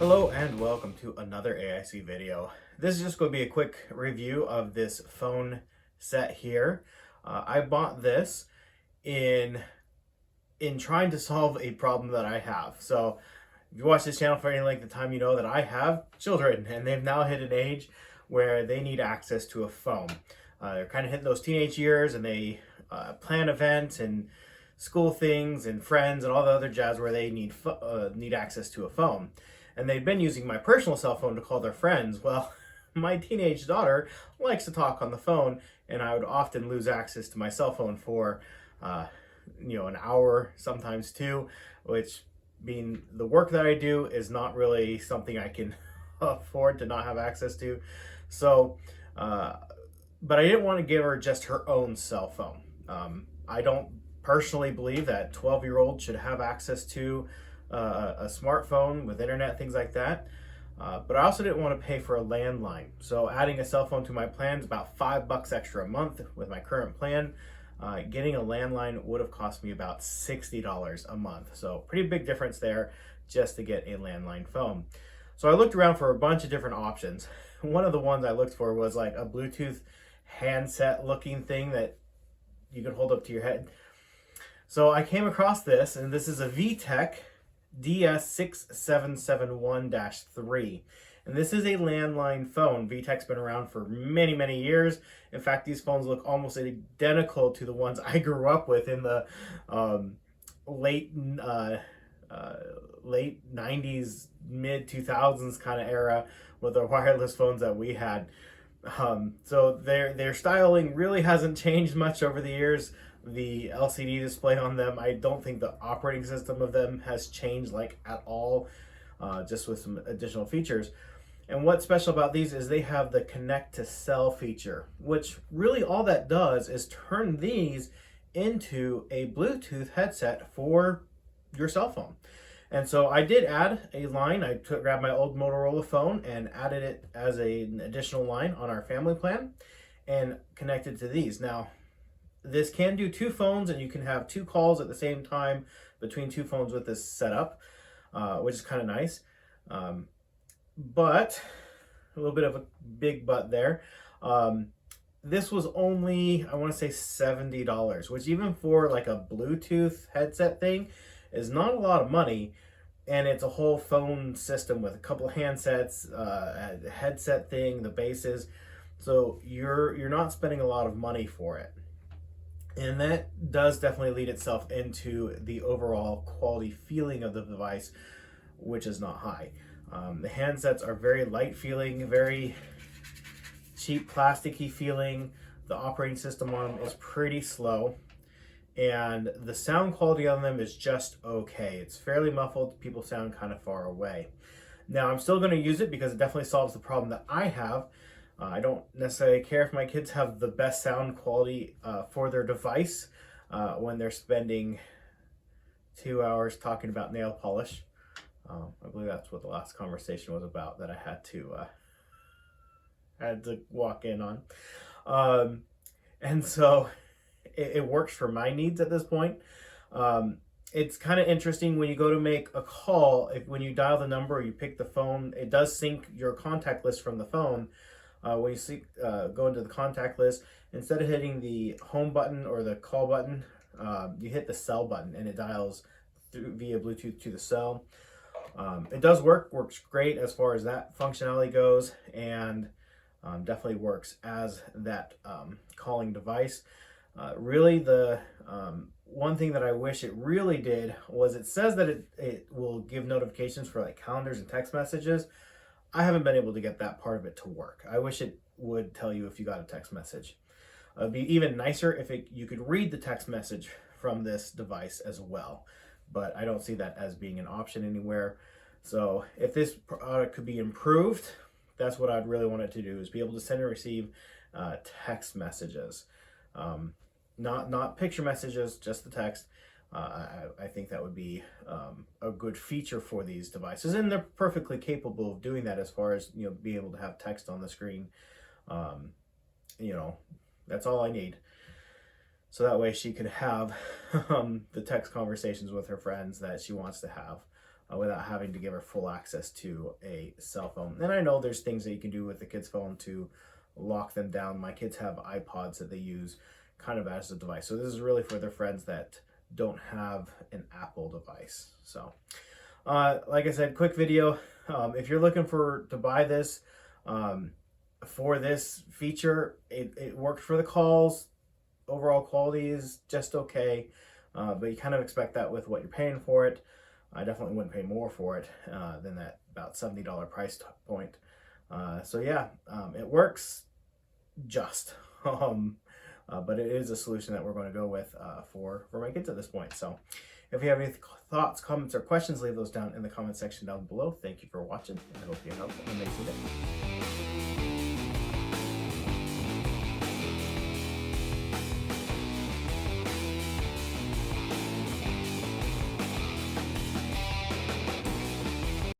Hello and welcome to another AIC video. This is just going to be a quick review of this phone set here. I bought this in trying to solve a problem that I have. So if you watch this channel for any length of time, you know that I have children and they've now hit an age where they need access to a phone. They're kind of hitting those teenage years and they plan events and school things and friends and all the other jazz where they need access to a phone. And they've been using my personal cell phone to call their friends. Well, my teenage daughter likes to talk on the phone, and I would often lose access to my cell phone for, an hour, sometimes two, which, being the work that I do, is not really something I can afford to not have access to. So, but I didn't want to give her just her own cell phone. I don't personally believe that 12-year-olds should have access to a smartphone with internet, things like that. But I also didn't want to pay for a landline. So adding a cell phone to my plan is about $5 extra a month with my current plan. Getting a landline would have cost me about $60 a month. So pretty big difference there just to get a landline phone. So I looked around for a bunch of different options. One of the ones I looked for was like a Bluetooth handset looking thing that you could hold up to your head. So I came across this, and this is a VTech DS6771-3. And this is a landline phone. VTech's been around for many, many years. In fact, these phones look almost identical to the ones I grew up with in the late 90s, mid 2000s kind of era with the wireless phones that we had. So their styling really hasn't changed much over the years. The LCD display on them, I don't think the operating system of them has changed like at all, just with some additional features. And what's special about these is they have the connect to cell feature, which really all that does is turn these into a Bluetooth headset for your cell phone. And so I did add a line. I grabbed my old Motorola phone and added it as an additional line on our family plan and connected to these. Now, this can do two phones, and you can have two calls at the same time between two phones with this setup, which is kind of nice. But a little bit of a big but there. This was only, I want to say $70, which even for like a Bluetooth headset thing is not a lot of money. And it's a whole phone system with a couple handsets, a headset thing, the bases. So you're not spending a lot of money for it. And that does definitely lead itself into the overall quality feeling of the device, which is not high. The handsets are very light feeling, very cheap plasticky feeling. The operating system on them is pretty slow. And the sound quality on them is just okay. It's fairly muffled. People sound kind of far away. Now, I'm still going to use it because it definitely solves the problem that I have. I don't necessarily care if my kids have the best sound quality for their device when they're spending 2 hours talking about nail polish. I believe that's what the last conversation was about that I had to walk in on. And so it works for my needs at this point. It's kind of interesting when you go to make a call. When you dial the number, you pick the phone, it does sync your contact list from the phone. When you go into the contact list, instead of hitting the home button or the call button, you hit the cell button and it dials via Bluetooth to the cell. It does works great as far as that functionality goes, and definitely works as that calling device. Really, the one thing that I wish it really did was it says that it will give notifications for like calendars and text messages. I haven't been able to get that part of it to work. I wish it would tell you if you got a text message. It'd be even nicer if you could read the text message from this device as well. But I don't see that as being an option anywhere. So if this product could be improved, that's what I'd really want it to do, is be able to send and receive text messages. Not picture messages, just the text. I think that would be a good feature for these devices, and they're perfectly capable of doing that as far as being able to have text on the screen. That's all I need. So that way she could have the text conversations with her friends that she wants to have. without having to give her full access to a cell phone. And I know there's things that you can do with the kids' phone to lock them down. My kids have iPods that they use kind of as a device. So this is really for their friends that don't have an Apple device. So like I said, quick video. If you're looking to buy this for this feature, it worked for the calls. Overall quality is just okay, but you kind of expect that with what you're paying for it. I definitely wouldn't pay more for it than that about $70 price point. So yeah, it works just, but it is a solution that we're going to go with for my kids at this point. So if you have any thoughts, comments, or questions, leave those down in the comment section down below. Thank you for watching, and I hope you have an amazing day.